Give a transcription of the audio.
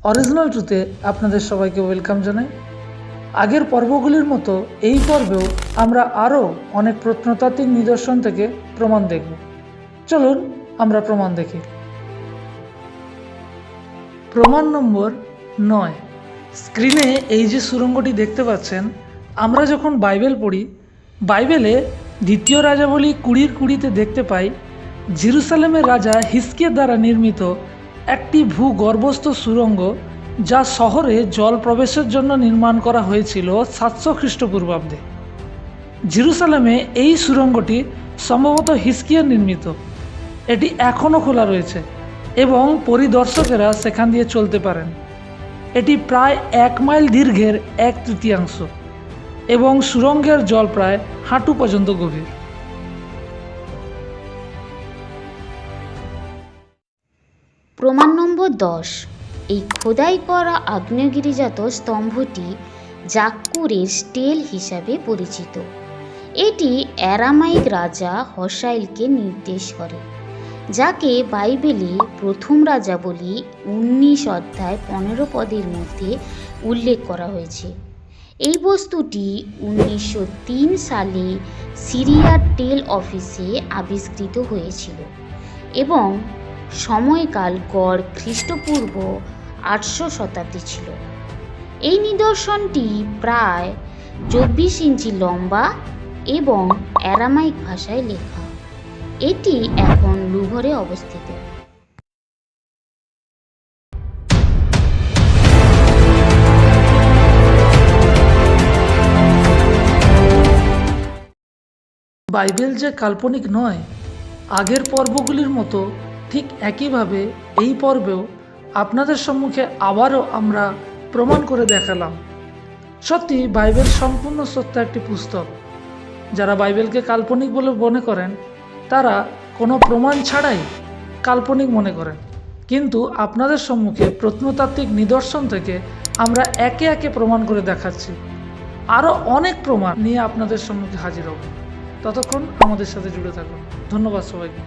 Original ট্রুথে আপনাদের সবাইকে welcome জানাই। আগের পর্বগুলির মতো এই পর্বেও আমরা আরও অনেক প্রত্নতাত্ত্বিক নিদর্শন থেকে প্রমাণ দেখব। চলুন আমরা প্রমাণ দেখি। প্রমাণ নম্বর 9। স্ক্রিনে এই যে সুড়ঙ্গটি দেখতে পাচ্ছেন, আমরা যখন বাইবেল পড়ি, বাইবেলে 2 রাজাবলী 20:20 দেখতে পাই জেরুসালেমের রাজা হিজকিয়া দ্বারা নির্মিত একটি ভূগর্ভস্থ সুড়ঙ্গ, যা শহরে জল প্রবেশের জন্য নির্মাণ করা হয়েছিল 700 খ্রিস্টপূর্বাব্দে। জেরুসালেমে এই সুড়ঙ্গটি সম্ভবত হিজকিয়া নির্মিত। এটি এখনও খোলা রয়েছে এবং পরিদর্শকেরা সেখান দিয়ে চলতে পারেন। এটি প্রায় 1 মাইল দীর্ঘের 1/3 এবং সুড়ঙ্গের জল প্রায় হাঁটু পর্যন্ত গভীর। প্রমাণ নম্বর 10। এই খোদাই করা আগ্নেয়গিরিজাত স্তম্ভটি জাক্কুরের স্টেল হিসাবে পরিচিত। এটি অ্যারামাইক রাজা হসাইলকে নির্দেশ করে, যাকে বাইবেলে প্রথম রাজাবলী 19 অধ্যায় 15 পদের মধ্যে উল্লেখ করা হয়েছে। এই বস্তুটি 1903 সালে সিরিয়ার টেল অফিসে আবিষ্কৃত হয়েছিল এবং সময়কাল গড় খ্রিস্টপূর্ব 800 শতাব্দী ছিল। এই নিদর্শনটি প্রায় 24 ইঞ্চি লম্বা এবং অ্যারামাইক ভাষায় লেখা। এটি এখন লুভরে অবস্থিত। বাইবেল যে কাল্পনিক নয়, আগের পর্বগুলির মতো ঠিক একইভাবে এই পর্বেও আপনাদের সম্মুখে আবারও আমরা প্রমাণ করে দেখালাম। সত্যি বাইবেল সম্পূর্ণ সত্য একটি পুস্তক। যারা বাইবেলকে কাল্পনিক বলে মনে করেন, তারা কোনো প্রমাণ ছাড়াই কাল্পনিক মনে করেন। কিন্তু আপনাদের সম্মুখে প্রত্নতাত্ত্বিক নিদর্শন থেকে আমরা একে একে প্রমাণ করে দেখাচ্ছি। আরও অনেক প্রমাণ নিয়ে আপনাদের সম্মুখে হাজির হব। ততক্ষণ আমাদের সাথে জুড়ে থাকুন। ধন্যবাদ সবাইকে।